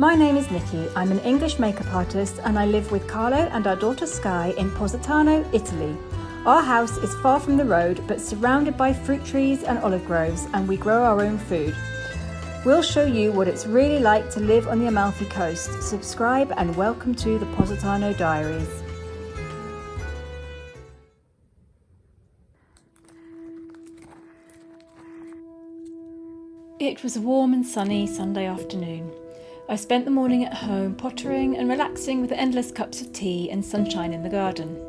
My name is Nicki. I'm an English makeup artist and I live with Carlo and our daughter Sky in Positano, Italy. Our house is far from the road but surrounded by fruit trees and olive groves, and we grow our own food. We'll show you what it's really like to live on the Amalfi Coast. Subscribe and welcome to the Positano Diaries. It was a warm and sunny Sunday afternoon. I spent the morning at home pottering and relaxing with endless cups of tea and sunshine in the garden.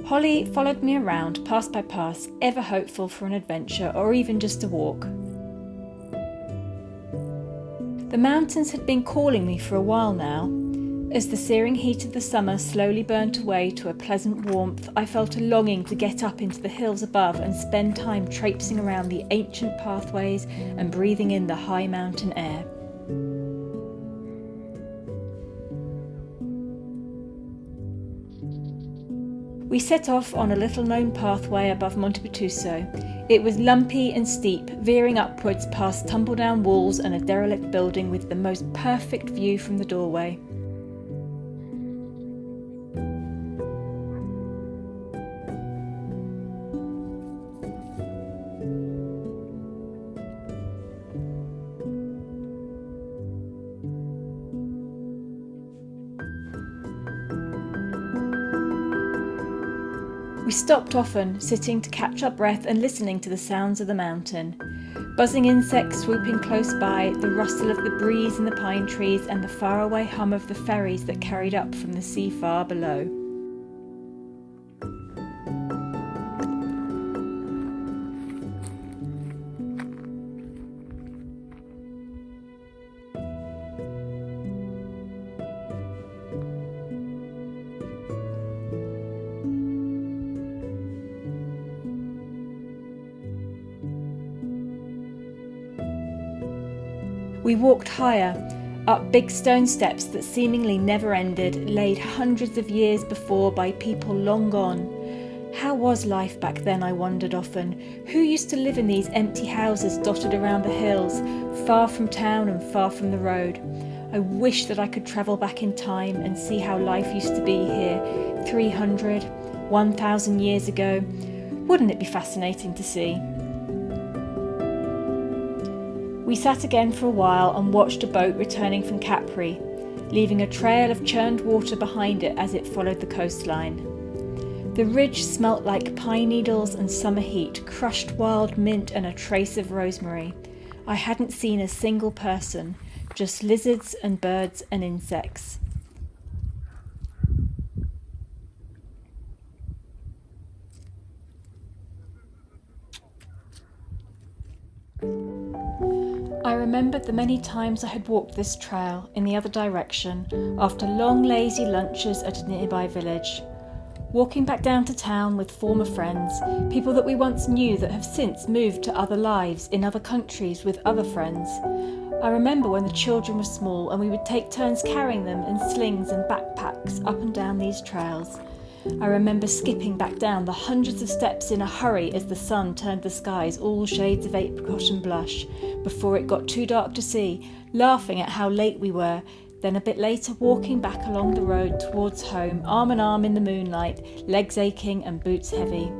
Holly followed me around, pass by pass, ever hopeful for an adventure or even just a walk. The mountains had been calling me for a while now. As the searing heat of the summer slowly burnt away to a pleasant warmth, I felt a longing to get up into the hills above and spend time traipsing around the ancient pathways and breathing in the high mountain air. We set off on a little-known pathway above Montepertuso. It was lumpy and steep, veering upwards past tumble-down walls and a derelict building with the most perfect view from the doorway. We stopped often, sitting to catch our breath and listening to the sounds of the mountain. Buzzing insects swooping close by, the rustle of the breeze in the pine trees and the faraway hum of the ferries that carried up from the sea far below. We walked higher, up big stone steps that seemingly never ended, laid hundreds of years before by people long gone. How was life back then, I wondered often? Who used to live in these empty houses dotted around the hills, far from town and far from the road? I wish that I could travel back in time and see how life used to be here 300, 1,000 years ago. Wouldn't it be fascinating to see? We sat again for a while and watched a boat returning from Capri, leaving a trail of churned water behind it as it followed the coastline. The ridge smelt like pine needles and summer heat, crushed wild mint and a trace of rosemary. I hadn't seen a single person, just lizards and birds and insects. I remembered the many times I had walked this trail in the other direction after long lazy lunches at a nearby village. Walking back down to town with former friends, people that we once knew that have since moved to other lives in other countries with other friends. I remember when the children were small and we would take turns carrying them in slings and backpacks up and down these trails. I remember skipping back down the hundreds of steps in a hurry as the sun turned the skies all shades of apricot and blush before it got too dark to see, laughing at how late we were, then a bit later walking back along the road towards home, arm in arm in the moonlight, legs aching and boots heavy.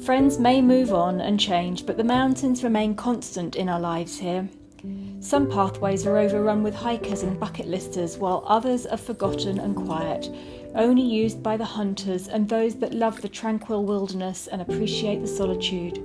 Friends may move on and change, but the mountains remain constant in our lives here. Some pathways are overrun with hikers and bucket listers, while others are forgotten and quiet, only used by the hunters and those that love the tranquil wilderness and appreciate the solitude.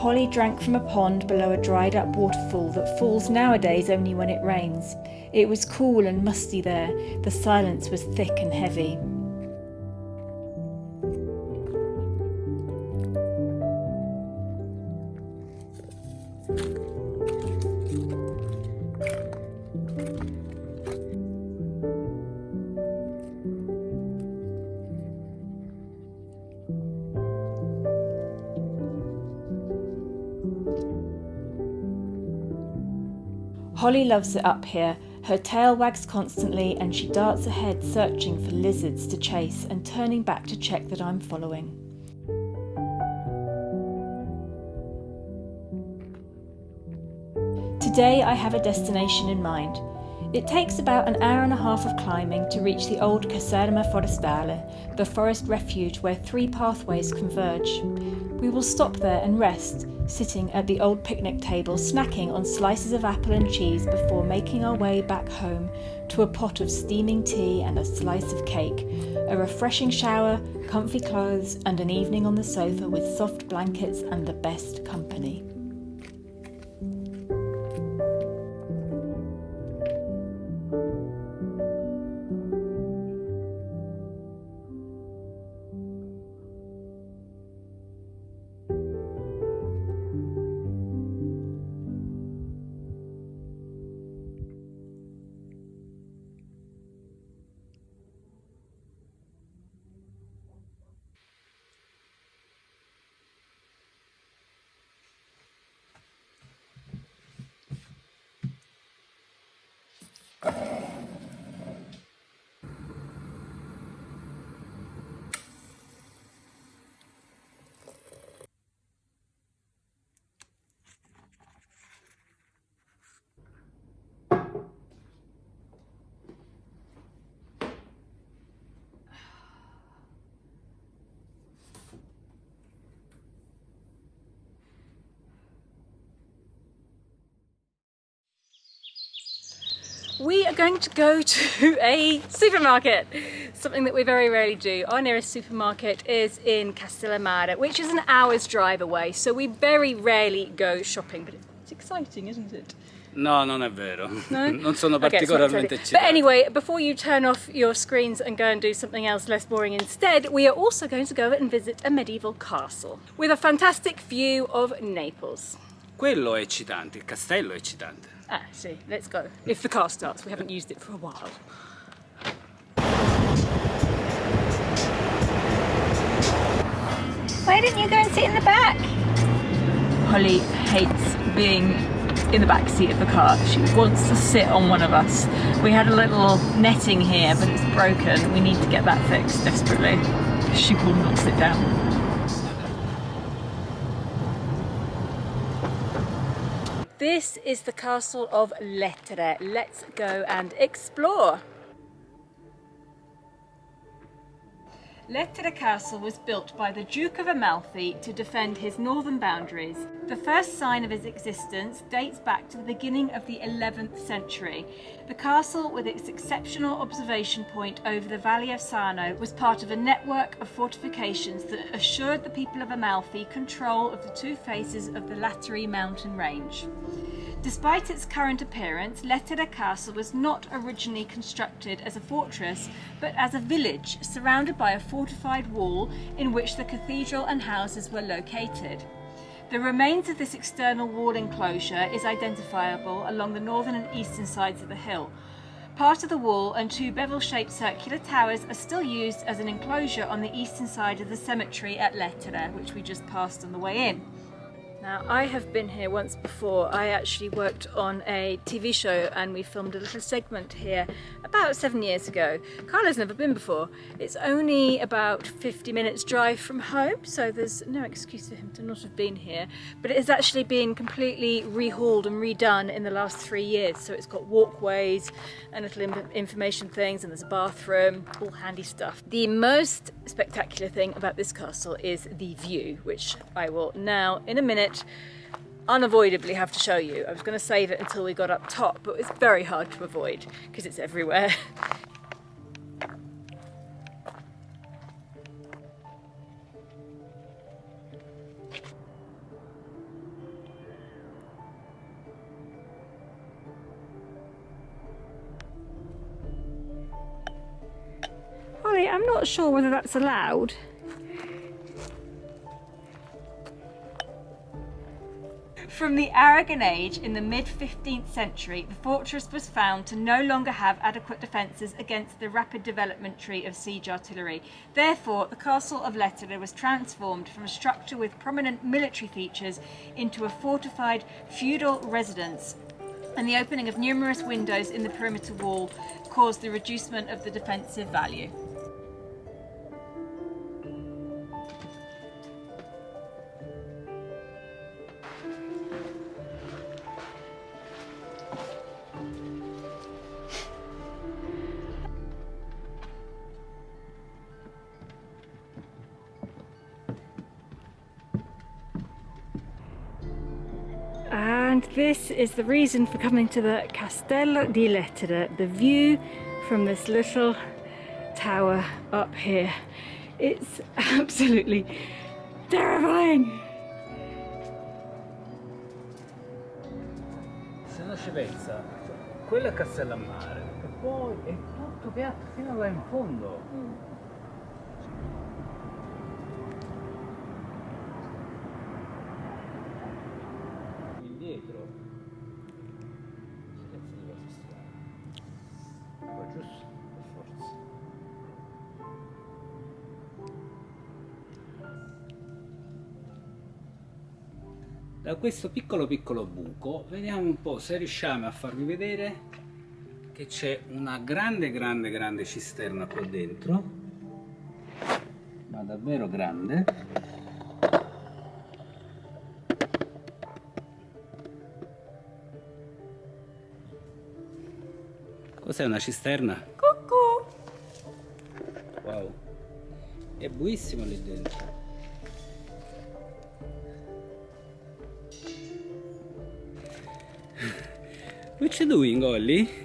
Holly drank from a pond below a dried up waterfall that falls nowadays only when it rains. It was cool and musty there. The silence was thick and heavy. Holly loves it up here. Her tail wags constantly and she darts ahead searching for lizards to chase and turning back to check that I'm following. Today I have a destination in mind. It takes about an hour and a half of climbing to reach the old Caserma Forestale, the forest refuge where 3 pathways converge. We will stop there and rest, sitting at the old picnic table snacking on slices of apple and cheese before making our way back home to a pot of steaming tea and a slice of cake, a refreshing shower, comfy clothes and an evening on the sofa with soft blankets and the best company. We are going to go to a supermarket, something that we very rarely do. Our nearest supermarket is in Castellamare, which is an hour's drive away, so we very rarely go shopping, but it's exciting, isn't it? No, non è vero. No? Non sono Okay, particolarmente but eccitato. anyway, before you turn off your screens and go and do something else less boring instead, we are also going to go and visit a medieval castle with a fantastic view of Naples. Quello è eccitante, il castello è eccitante. Ah, see, let's go. If the car starts, we haven't used it for a while. Why didn't you go and sit in the back? Holly hates being in the back seat of the car. She wants to sit on one of us. We had a little netting here, but it's broken. We need to get that fixed desperately. She will not sit down. This is the castle of Lettere. Let's go and explore. Lettere Castle was built by the Duke of Amalfi to defend his northern boundaries. The first sign of its existence dates back to the beginning of the 11th century. The castle, with its exceptional observation point over the Valley of Sarno, was part of a network of fortifications that assured the people of Amalfi control of the 2 faces of the Lattari mountain range. Despite its current appearance, Lettere Castle was not originally constructed as a fortress, but as a village surrounded by a fortified wall in which the cathedral and houses were located. The remains of this external wall enclosure is identifiable along the northern and eastern sides of the hill. Part of the wall and 2 bevel-shaped circular towers are still used as an enclosure on the eastern side of the cemetery at Lettere, which we just passed on the way in. Now, I have been here once before. I actually worked on a TV show and we filmed a little segment here about 7 years ago. Carla's never been before. It's only about 50 minutes drive from home, so there's no excuse for him to not have been here. But it has actually been completely rehauled and redone in the last 3 years. So it's got walkways and little information things, and there's a bathroom, all handy stuff. The most spectacular thing about this castle is the view, which I will now, in a minute, unavoidably have to show you. I was going to save it until we got up top, but it's very hard to avoid because it's everywhere. Holly, I'm not sure whether that's allowed. From the Aragon Age in the mid-15th century, the fortress was found to no longer have adequate defences against the rapid development of siege artillery. Therefore, the castle of Lettere was transformed from a structure with prominent military features into a fortified feudal residence. and the opening of numerous windows in the perimeter wall caused the reducement of the defensive value. And this is the reason for coming to the Castello di Lettere, the view from this little tower up here. It's absolutely terrifying. Se non ci pensa, quella è Castellammare e poi è tutto piatto fino là in fondo. Indietro. Che cazzo di cosa strano? Qua giusto? Per forza. Da questo piccolo buco vediamo un po' se riusciamo a farvi vedere che c'è una grande cisterna qua dentro, ma davvero grande. Cos'è una cisterna? Cucù! Wow, è buissimo lì dentro. What you doing, Ollie?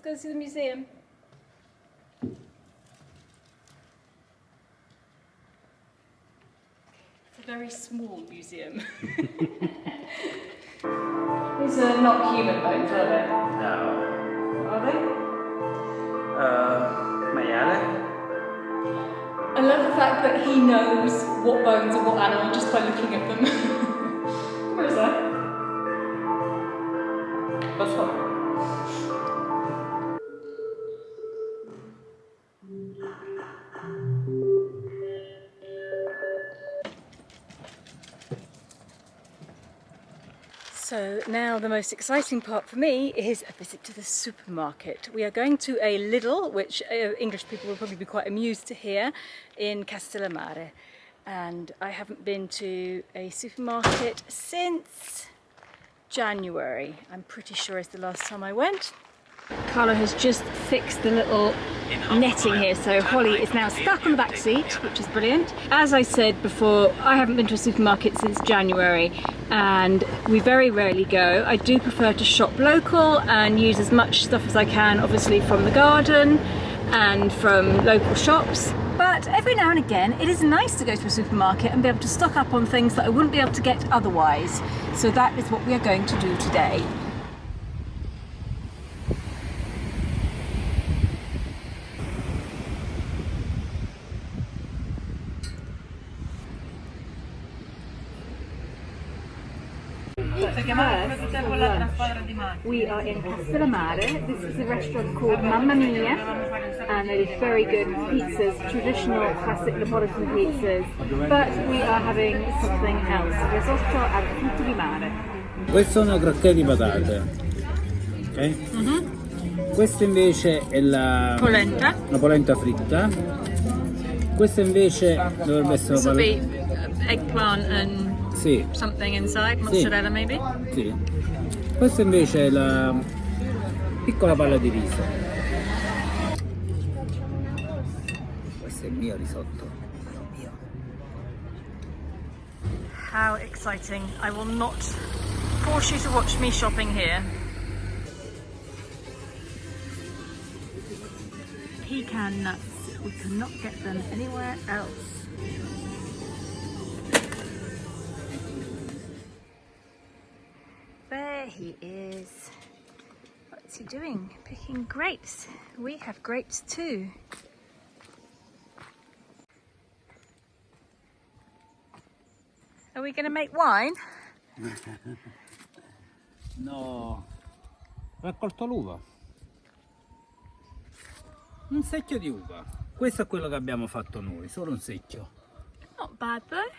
Let's go to the museum. It's a very small museum. These are not human bones, are they? No. Are they? Maiale? I love the fact that he knows what bones are what animal just by looking at them. Where is that? Lo so. So now the most exciting part for me is a visit to the supermarket. We are going to a Lidl, which English people will probably be quite amused to hear, in Castellammare. And I haven't been to a supermarket since January. I'm pretty sure it's the last time I went. Carlo has just fixed the little netting here, so Holly is now stuck on the back seat, which is brilliant. As I said before, I haven't been to a supermarket since January, and we very rarely go. I do prefer to shop local and use as much stuff as I can, obviously from the garden and from local shops. But every now and again, it is nice to go to a supermarket and be able to stock up on things that I wouldn't be able to get otherwise. So that is what we are going to do today. We are in Castellammare. This is a restaurant called Mamma Mia, and it is very good pizzas, traditional classic Napolitan pizzas, but we are having something else, risotto al frutto di mare. Questa è una crocchette di patate, ok? Questa invece è la polenta fritta. Questa invece dovrebbe essere This will be eggplant and sì. something inside, mozzarella maybe? Sì. Questa invece è la piccola palla di riso. Questo è il mio risotto. Mio. How exciting. I will not force you to watch me shopping here. Pecan nuts. We cannot get them anywhere else. There he is. What's he doing? Picking grapes. We have grapes too. Are we going to make wine? No, ho raccolto l'uva. Un secchio di uva. Questo è quello che abbiamo fatto noi, solo un secchio. Not bad though.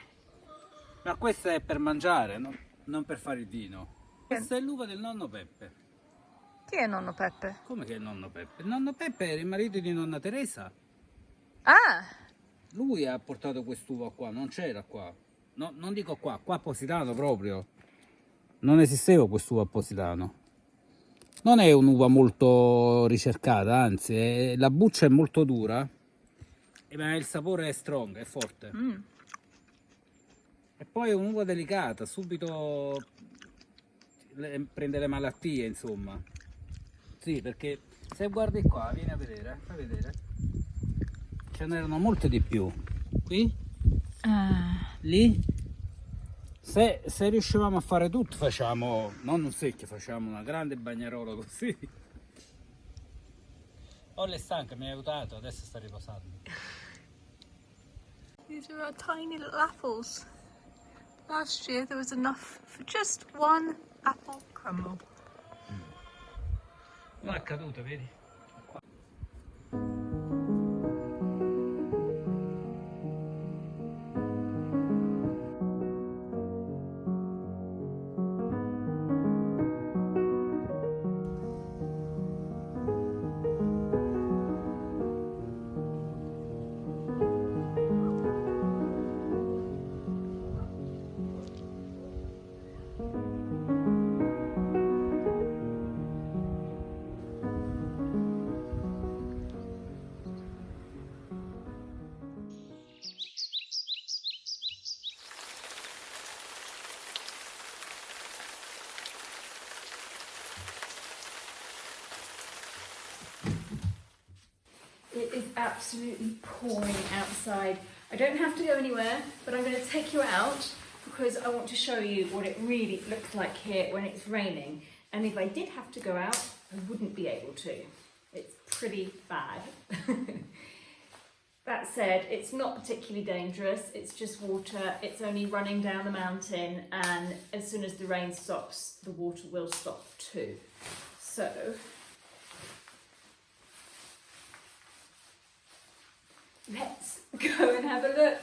Ma questo è per mangiare, non per fare il vino. Questa è l'uva del nonno Peppe. Chi è nonno Peppe? Come che è il nonno Peppe? Il nonno Peppe era il marito di nonna Teresa. Ah! Lui ha portato quest'uva qua, non c'era qua. No, non dico qua a Positano proprio. Non esisteva quest'uva a Positano. Non è un'uva molto ricercata, anzi, la buccia è molto dura, ma il sapore è strong, è forte. E poi è un'uva delicata, subito prende le malattie, insomma. Sì, perché se guardi qua, vieni a vedere, fai vedere. Ce n'erano molte di più. Qui? Lì? Se riuscivamo a fare tutto, facciamo, non un secchio, facciamo una grande bagnarola così. Olle è stanca, mi ha aiutato, adesso sta riposando. These are our tiny little apples. Last year there was enough for just one apple crumble. Non è caduto, vedi? It is absolutely pouring outside. I don't have to go anywhere, but I'm going to take you out because I want to show you what it really looks like here when it's raining. And if I did have to go out, I wouldn't be able to. It's pretty bad. That said, it's not particularly dangerous. It's just water. It's only running down the mountain, and as soon as the rain stops, the water will stop too. So let's go and have a look.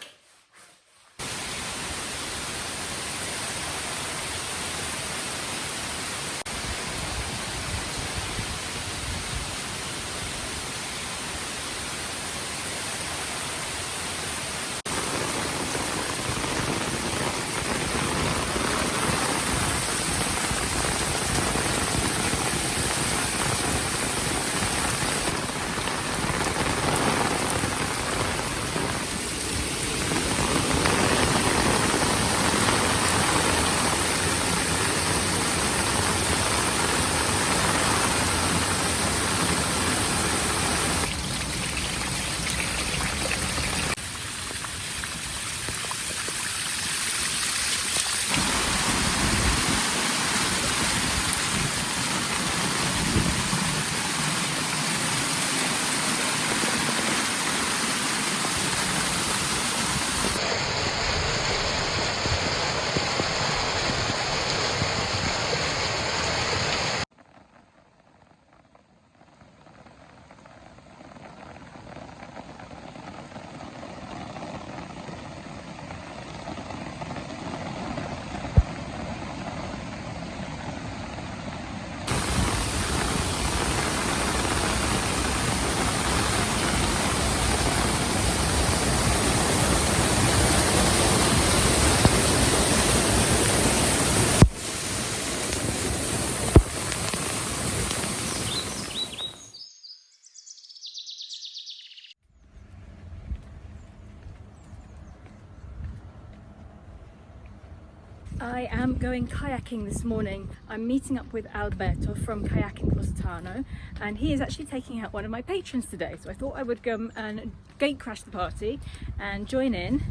I am going kayaking this morning. I'm meeting up with Alberto from Kayaking Positano, and he is actually taking out one of my patrons today. So I thought I would go and gate crash the party and join in.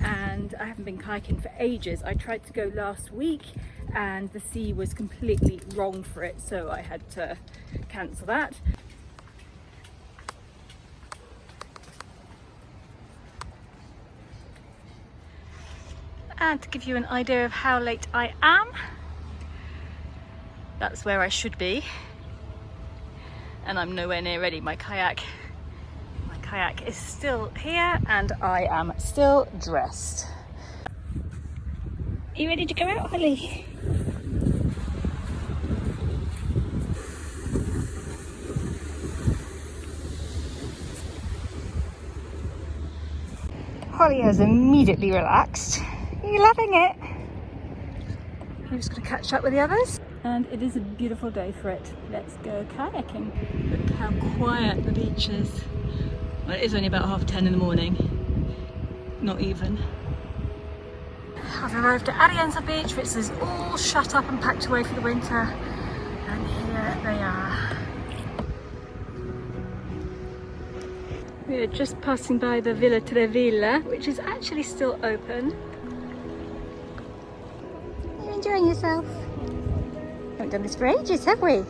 And I haven't been kayaking for ages. I tried to go last week and the sea was completely wrong for it, so I had to cancel that. And to give you an idea of how late I am, that's where I should be. And I'm nowhere near ready. My kayak is still here and I am still dressed. Are you ready to go out, Holly? Holly has immediately relaxed. Are you loving it? I'm just going to catch up with the others. And it is a beautiful day for it. Let's go kayaking. Look how quiet the beach is. Well, it is only about 10:30 in the morning. Not even. I've arrived at Arienza Beach, which is all shut up and packed away for the winter. And here they are. We are just passing by the Villa Trevilla, which is actually still open. You're enjoying yourself? Haven't done this for ages, have we?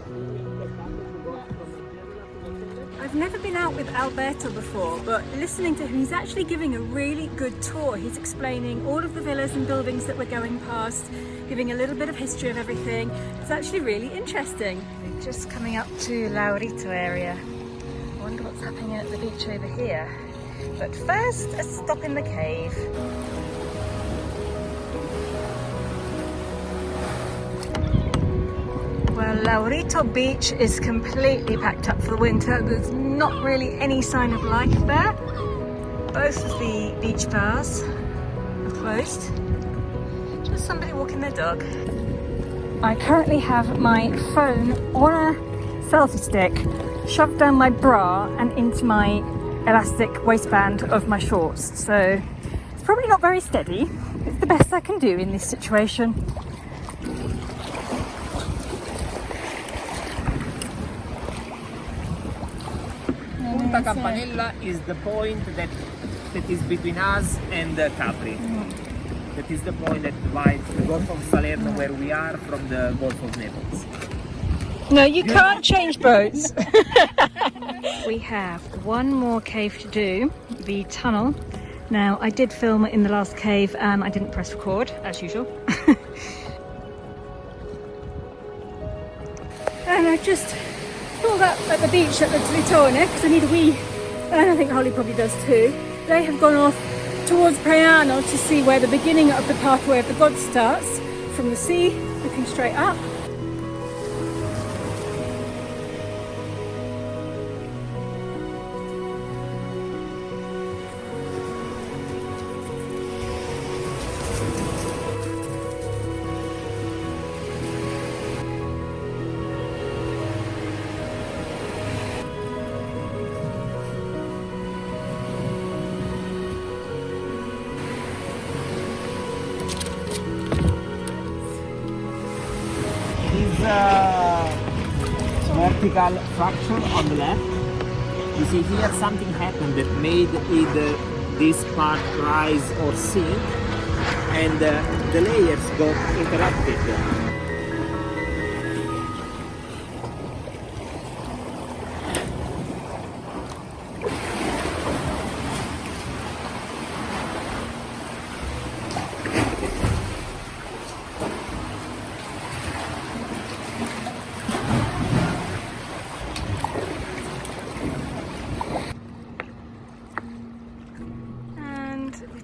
I've never been out with Alberto before, but listening to him, he's actually giving a really good tour. He's explaining all of the villas and buildings that we're going past, giving a little bit of history of everything. It's actually really interesting. Just coming up to Laurito area. I wonder what's happening at the beach over here. But first, a stop in the cave. Well, Laurito Beach is completely packed up for the winter. There's not really any sign of life there. Both of the beach bars are closed. Just somebody walking their dog. I currently have my phone on a selfie stick shoved down my bra and into my elastic waistband of my shorts. So it's probably not very steady. It's the best I can do in this situation. Punta Campanella is the point that is between us and Capri. That is the point that divides the Gulf of Salerno, where we are, from the Gulf of Naples. No, you can't change boats. We have one more cave to do, the tunnel. Now, I did film in the last cave and I didn't press record, as usual. And I just pulled up at the beach at the Tritone because I need a wee, and I think Holly probably does too. They have gone off towards Praiano to see where the beginning of the pathway of the gods starts, from the sea, looking straight up. Vertical fracture on the left. You see here something happened that made either this part rise or sink, and the layers got interrupted.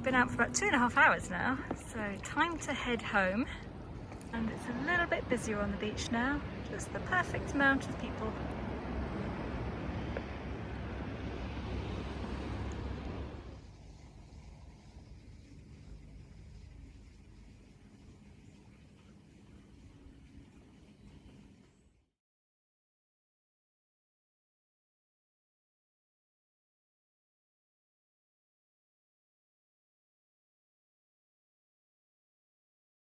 Been out for about 2.5 hours now, so time to head home. And it's a little bit busier on the beach now, just the perfect amount of people.